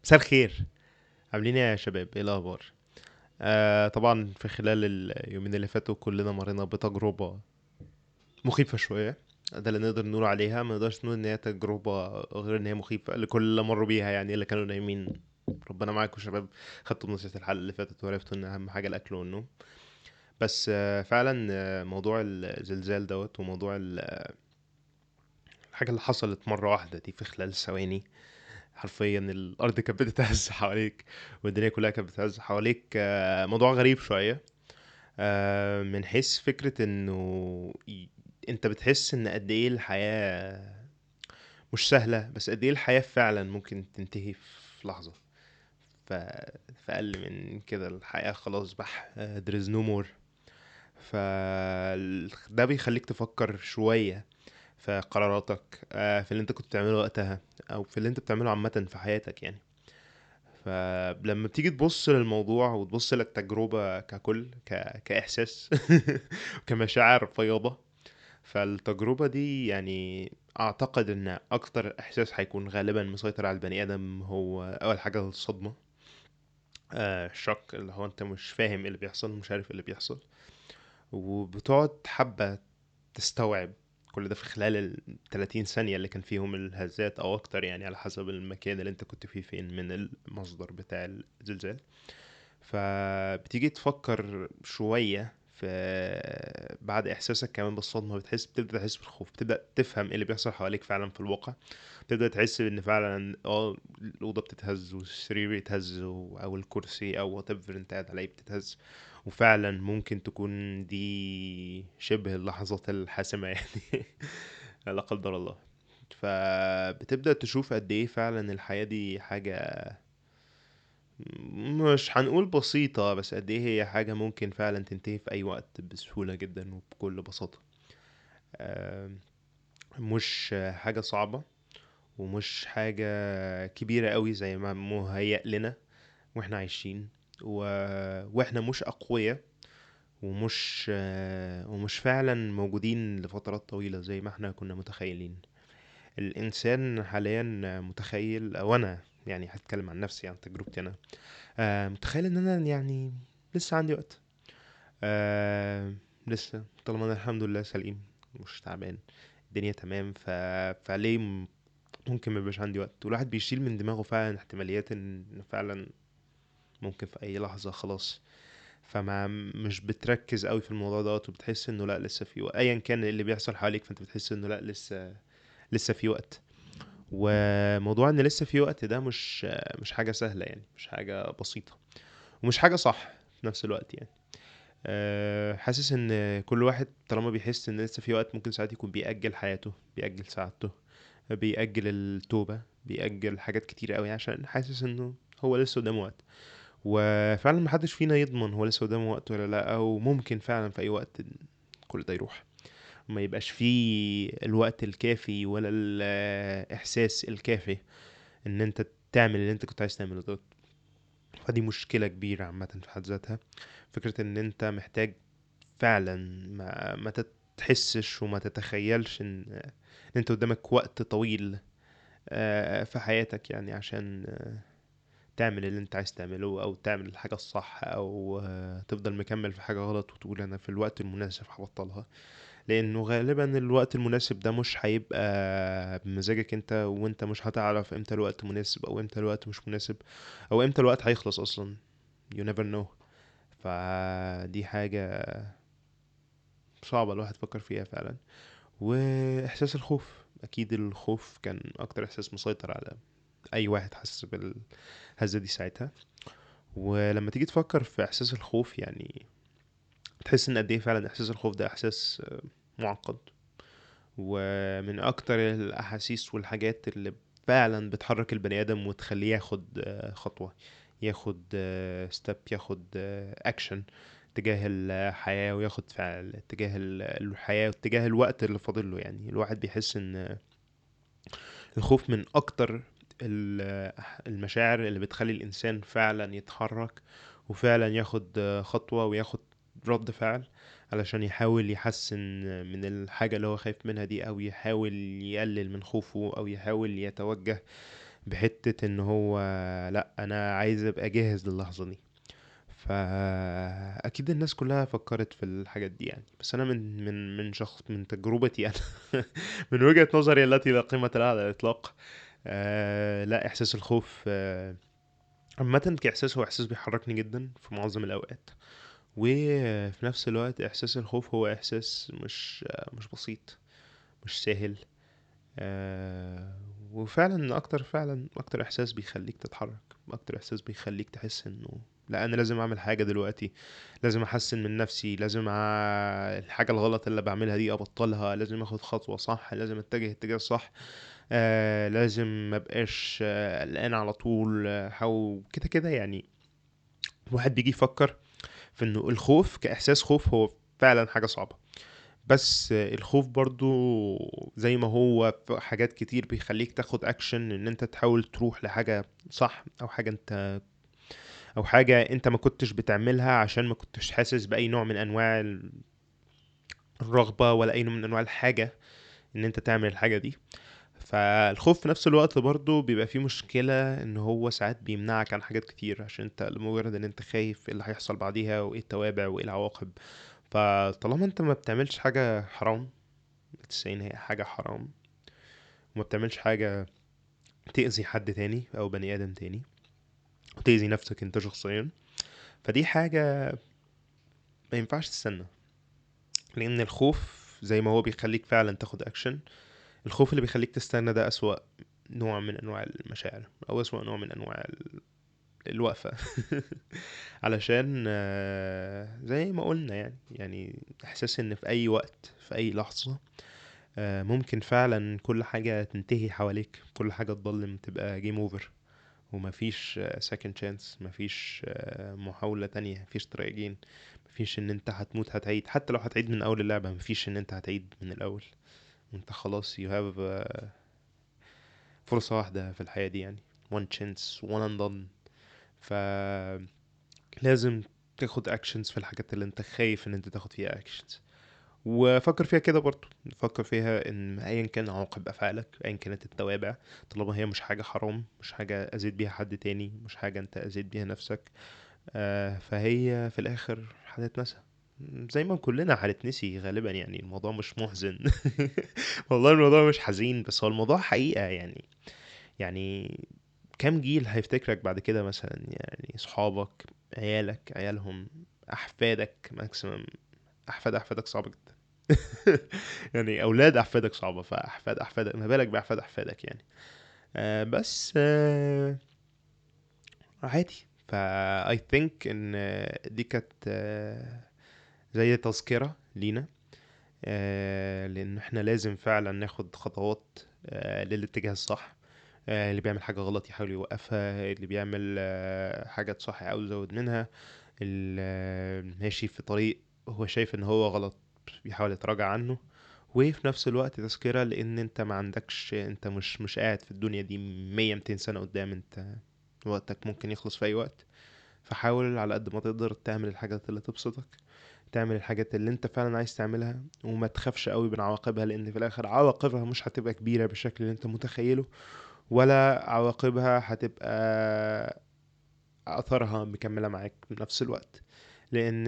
مساء الخير. عاملين ايه يا شباب؟ ايه الاخبار؟ طبعا في خلال اليومين اللي فاتوا كلنا مرينا بتجربة مخيفة شوية. ده اللي نقدر نقول عليها، ما نقدرش نقول ان هي تجربة غير ان هي مخيفة اللي كل اللي مروا بيها، يعني اللي كانوا نايمين. ربنا معاكم يا شباب. خدتوا بنصيحة الحلقة اللي فاتت وعرفتوا ان اهم حاجة الاكل والنوم. بس فعلا موضوع الزلزال دوت وموضوع الحاجة اللي حصلت مرة واحدة دي في خلال ثواني. حرفيا الارض كانت بتتهز حواليك والدنيا كلها كانت بتتهز حواليك. موضوع غريب شوية. من حيث فكرة انه انت بتحس ان قد ايه الحياة مش سهلة، بس قد ايه الحياة فعلا ممكن تنتهي في لحظة. ف... في اقل من كده الحياة خلاص بح there is no more. ف ده بيخليك تفكر شوية في قراراتك، في اللي انت كنت بتعمله وقتها، او في اللي انت بتعمله عامة في حياتك يعني. فلما بتيجي تبص للموضوع وتبص للتجربة ككل كإحساس كمشاعر فياضة، فالتجربة دي يعني أعتقد إن أكتر إحساس هيكون غالبا مسيطر على البني آدم هو أول حاجة الصدمة. الشك اللي هو أنت مش فاهم إيه اللي بيحصل، مش عارف إيه اللي بيحصل، وبتقعد حبة تستوعب كل ده في خلال ال 30 ثانية اللي كان فيهم الهزات أو أكتر، يعني على حسب المكان اللي أنت كنت فيه فين من المصدر بتاع الزلزال. فبتيجي تفكر شوية في بعد إحساسك كمان بالصدمة، بتبدأ تحس بالخوف، بتبدأ تفهم ايه اللي بيحصل حواليك فعلا في الواقع. بتبدأ تحس ان فعلا الأوضة بتتهز والسرير بيتهز أو الكرسي أو whatever انت قاعد عليه بتتهز. وفعلا ممكن تكون دي شبه اللحظات الحاسمة يعني لا قدر الله. فبتبدأ تشوف قد ايه فعلا الحياة دي حاجة مش هنقول بسيطة، بس قد ايه هي حاجة ممكن فعلا تنتهي في أي وقت بسهولة جدا وبكل بساطة. آم، مش حاجة صعبة، ومش حاجة كبيرة قوي زي ما مهيأ لنا واحنا عايشين. و... واحنا مش أقوياء، ومش فعلا موجودين لفترات طويلة زي ما احنا كنا متخيلين. الإنسان حاليا متخيل، أو أنا يعني هتكلم عن نفسي، عن تجربتي أنا. متخيل ان انا يعني لسه عندي وقت. آه لسه طالما انا الحمد لله سليم، مش تعبان، الدنيا تمام. فليه ممكن ما يبقاش عندي وقت؟ والواحد بيشيل من دماغه فعلا احتماليات ان فعلا ممكن في اي لحظة خلاص. فما مش بتركز قوي في الموضوع دوت، وبتحس انه لا لسه في وقت ايا كان اللي بيحصل حواليك، فانت بتحس انه لا لسه في وقت. وموضوع ان لسه في وقت ده مش حاجة سهلة، يعني مش حاجة بسيطة، ومش حاجة صح في نفس الوقت يعني. حاسس ان كل واحد طالما بيحس ان لسه في وقت، ممكن ساعات يكون بيأجل حياته، بيأجل سعادته، بيأجل التوبة، بيأجل حاجات كتير قوي عشان حاسس انه هو لسه قدامه وقت. وفعلا محدش فينا يضمن هو لسه قدامه وقت ولا لا، او ممكن فعلا في اي وقت كل ده يروح، ما يبقاش فيه الوقت الكافي ولا الإحساس الكافي ان انت تعمل اللي انت كنت عايز تعمله ده. فدي مشكلة كبيرة عامة في حد ذاتها. فكرة ان انت محتاج فعلا ما تتحسش وما تتخيلش ان انت قدامك وقت طويل في حياتك، يعني عشان تعمل اللي انت عايز تعمله، او تعمل الحاجة الصح، او تفضل مكمل في حاجة غلط وتقول انا في الوقت المناسب هبطلها. لانه غالبا الوقت المناسب ده مش هيبقى بمزاجك انت، وانت مش هتعرف امتى الوقت مناسب او امتى الوقت مش مناسب، او امتى الوقت هيخلص اصلا. you never know. فدي حاجة صعبة الواحد يفكر فيها فعلا. واحساس الخوف، اكيد الخوف كان اكتر احساس مسيطر على اي واحد حاسس بالهزة دي ساعتها. ولما تيجي تفكر في احساس الخوف، يعني تحس ان قد ايه فعلا احساس الخوف ده احساس معقد، ومن اكتر الاحاسيس والحاجات اللي فعلا بتحرك البني ادم وتخليه ياخد خطوة، ياخد ستيب، ياخد اكشن تجاه الحياة، وياخد فعل تجاه الحياة وتجاه الوقت اللي فاضل له. يعني الواحد بيحس ان الخوف من اكتر المشاعر اللي بتخلي الانسان فعلا يتحرك، وفعلا ياخد خطوة وياخد رد فعل علشان يحاول يحسن من الحاجة اللي هو خايف منها دي، او يحاول يقلل من خوفه، او يحاول يتوجه بحتة ان هو لا انا عايز ابقى جاهز للحظة دي. فاكيد الناس كلها فكرت في الحاجات دي يعني، بس انا من شخص من تجربتي انا من وجهة نظري التي لا قيمة لها على الاطلاق. لا، احساس الخوف عامة كإحساس هو إحساس بيحركني جدا في معظم الأوقات، وفي نفس الوقت إحساس الخوف هو إحساس مش بسيط، مش سهل. آه وفعلا أكتر إحساس بيخليك تتحرك، أكتر إحساس بيخليك تحس إنه لا، أنا لازم أعمل حاجة دلوقتي، لازم أحسن من نفسي، لازم الحاجة الغلط اللي بعملها دي أبطلها، لازم أخد خطوة صح، لازم أتجه اتجاه صح. لازم مبقاش قلقان على طول، حاول كده كده يعني. الواحد بيجي يفكر في انه الخوف كاحساس خوف هو فعلا حاجه صعبه، بس الخوف برضو زي ما هو في حاجات كتير بيخليك تاخد اكشن، ان انت تحاول تروح لحاجه صح، او حاجه انت ما كنتش بتعملها عشان ما كنتش حاسس باي نوع من انواع الرغبه، ولا اي نوع من انواع الحاجه ان انت تعمل الحاجه دي. فالخوف في نفس الوقت برضه بيبقى فيه مشكلة ان هو ساعات بيمنعك عن حاجات كتير، عشان انت لمجرد ان انت خايف ايه اللي هيحصل بعديها وايه التوابع وايه العواقب. فطالما انت ما بتعملش حاجة حرام، تسعين هي حاجة حرام، وما بتعملش حاجة تأذي حد تاني او بني ادم تاني، وتأذي نفسك انت شخصيا، فدي حاجة ما ينفعش تستنى. لان الخوف زي ما هو بيخليك فعلا تاخد اكشن، الخوف اللي بيخليك تستنى ده أسوأ نوع من انواع المشاعر، او أسوأ نوع من انواع الوقفة. علشان زي ما قلنا يعني احساس ان في اي وقت في اي لحظة ممكن فعلا كل حاجة تنتهي حواليك، كل حاجة تضلم تبقى جيم اوفر، ومفيش second chance، مفيش محاولة تانية، مفيش ترايجين، مفيش ان انت هتموت هتعيد، حتى لو هتعيد من اول اللعبة مفيش ان انت هتعيد من الاول. انت خلاص you have فرصة واحدة في الحياة دي يعني، one chance one and done. فلازم تاخد actions في الحاجات اللي انت خايف ان انت تاخد فيها actions، وفكر فيها كده برضو. فكر فيها ان ايا كان عواقب افعالك، ايا كانت التوابع، طالما هي مش حاجة حرام، مش حاجة اذيت بيها حد تاني، مش حاجة انت اذيت بيها نفسك، فهي في الاخر هتتنسى، زي ما كلنا هنتنسي غالبا. يعني الموضوع مش محزن. والله الموضوع مش حزين، بس هو الموضوع حقيقة يعني كام جيل هيفتكرك بعد كده مثلا؟ يعني صحابك، عيالك، عيالهم، احفادك ماكسيمم. احفادك صعبة جدا. يعني اولاد احفادك صعبة، فاحفاد احفادك ما بالك باحفاد احفادك يعني. بس عادي. I think ان دي كانت زي تذكرة لينا، لان احنا لازم فعلا ناخد خطوات للاتجاه الصح. اللي بيعمل حاجة غلط يحاول يوقفها، اللي بيعمل حاجة صح يحاول يزود منها، اللي ماشي في طريق هو شايف ان هو غلط بيحاول يتراجع عنه. وفي نفس الوقت تذكرة لان انت ما عندكش، انت مش قاعد في الدنيا دي 100 200 سنة قدام، انت وقتك ممكن يخلص في اي وقت. فحاول على قد ما تقدر تعمل الحاجات اللي تبسطك، تعمل الحاجات اللي انت فعلا عايز تعملها، وما تخافش قوي من عواقبها، لان في الاخر عواقبها مش هتبقى كبيرة بالشكل اللي انت متخيله، ولا عواقبها هتبقى اثرها مكملة معاك بنفس الوقت. لان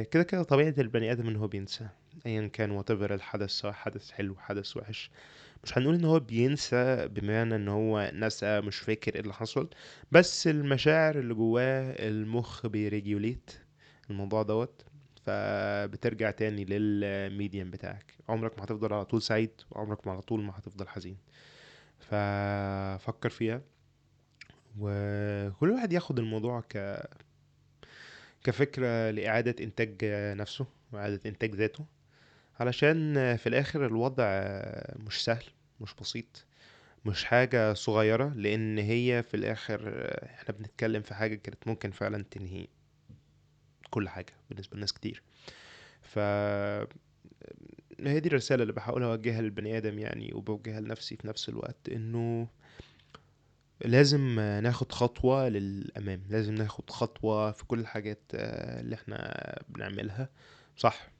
كده كده طبيعة البني ادم ان هو بينسى، ايا كان whatever الحدث، سواء حدث حلو حدث وحش. مش هنقول ان هو بينسى بمعنى ان هو نسى مش فاكر ايه اللي حصل، بس المشاعر اللي جواه المخ بيريجوليت الموضوع دوت، فبترجع تاني للميديم بتاعك. عمرك ما هتفضل على طول سعيد، وعمرك ما على طول ما هتفضل حزين. ففكر فيها، وكل واحد ياخد الموضوع كفكرة لإعادة إنتاج نفسه وإعادة إنتاج ذاته، علشان في الآخر الوضع مش سهل، مش بسيط، مش حاجة صغيرة، لأن هي في الآخر احنا بنتكلم في حاجة كانت ممكن فعلا تنهي كل حاجة بالنسبة لناس كتير. ف هي دي الرسالة اللي بحاول أوجهها للبني آدم يعني، وبوجهها لنفسي في نفس الوقت، إنه لازم ناخد خطوة للأمام، لازم ناخد خطوة في كل الحاجات اللي احنا بنعملها صح.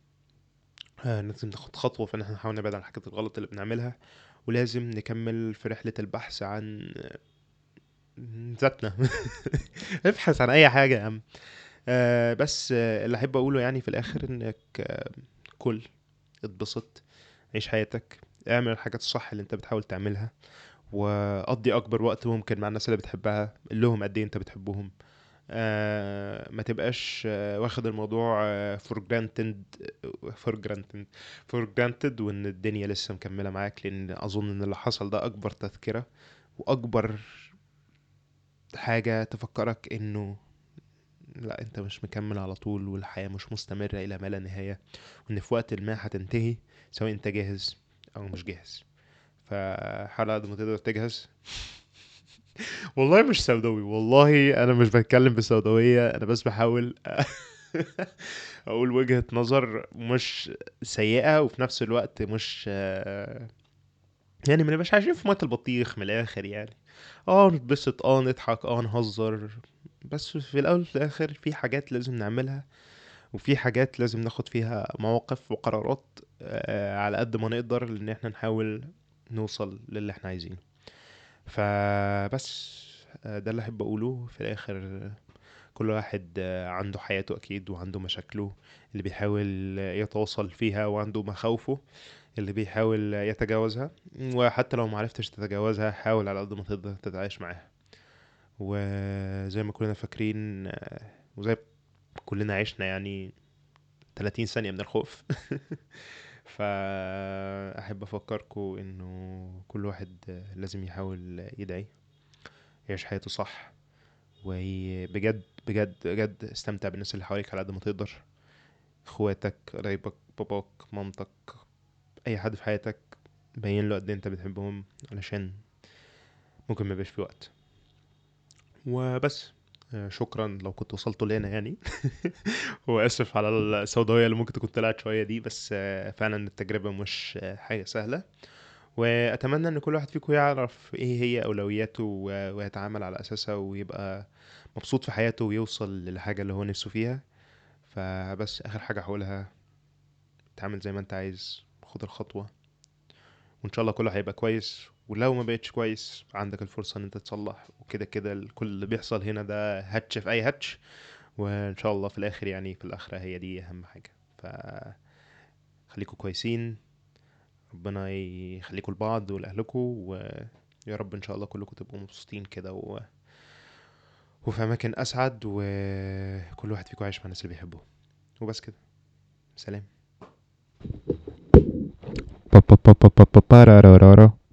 لازم ناخد خطوة في ان احنا نحاول نبعد عن الحاجات الغلط اللي بنعملها، ولازم نكمل في رحلة البحث عن ذاتنا. ابحث عن اي حاجة يا عم. بس اللي احب اقوله يعني في الاخر انك كل اتبسط، عيش حياتك، اعمل الحاجات الصح اللي انت بتحاول تعملها، وقضي اكبر وقت ممكن مع الناس اللي بتحبها، قول لهم قد ايه انت بتحبهم. ما تبقاش واخد الموضوع for granted for granted for granted، وان الدنيا لسه مكملة معاك، لان اظن ان اللي حصل ده اكبر تذكرة واكبر حاجة تفكرك انه لا، انت مش مكمل على طول، والحياة مش مستمرة الى ما لا نهاية، وان في وقت ما هتنتهي، سواء انت جاهز او مش جاهز. فحاول قد ما تقدر تجهز. والله مش سوداوي، والله انا مش بتكلم بسوداوية، انا بس بحاول اقول وجهة نظر مش سيئة، وفي نفس الوقت مش يعني ما نبقاش عايشين في مية البطيخ من الاخر يعني. نتبسط، نضحك، نهزر، بس في الاول وفي الاخر في حاجات لازم نعملها، وفي حاجات لازم ناخد فيها مواقف وقرارات على قد ما نقدر، ان احنا نحاول نوصل للي احنا عايزينه. فبس ده اللي احب اقوله في الاخر. كل واحد عنده حياته اكيد، وعنده مشاكله اللي بيحاول يتواصل فيها، وعنده مخاوفه اللي بيحاول يتجاوزها، وحتى لو معرفتش تتجاوزها حاول على قد ما تقدر تتعايش معاها. وزي ما كلنا فاكرين وزي ما كلنا عشنا يعني 30 ثانية من الخوف. فأحب أفكركم إنه كل واحد لازم يحاول يدعي، يعيش حياته صح، وبجد بجد بجد استمتع بالناس اللي حواليك على قد ما تقدر. اخواتك، قرايبك، باباك، مامتك، اي حد في حياتك، بين له قد إيه انت بتحبهم، علشان ممكن ما يبقاش في وقت. وبس شكرا لو كنت وصلتوا لنا يعني. واسف على السوداوية اللي ممكن تكون طلعت شوية دي، بس فعلا التجربة مش حاجة سهلة. واتمنى ان كل واحد فيكم يعرف ايه هي اولوياته ويتعامل على اساسها، ويبقى مبسوط في حياته، ويوصل للحاجة اللي هو نفسه فيها. فبس اخر حاجة هقولها، تعمل زي ما انت عايز، خد الخطوة، وان شاء الله كله هيبقى كويس. ولو ما بقتش كويس عندك الفرصة ان انت تصلح، وكده كده كل اللي بيحصل هنا ده هاتش في اي هاتش. وان شاء الله في الاخر يعني في الاخرة هي دي اهم حاجة. فخليكم كويسين، ربنا يخليكم لبعض ولاهلكم، ويا رب ان شاء الله كلكم تبقوا مبسوطين كده وفي اماكن اسعد، وكل واحد فيكم عايش مع الناس اللي بيحبوه. وبس كده. سلام.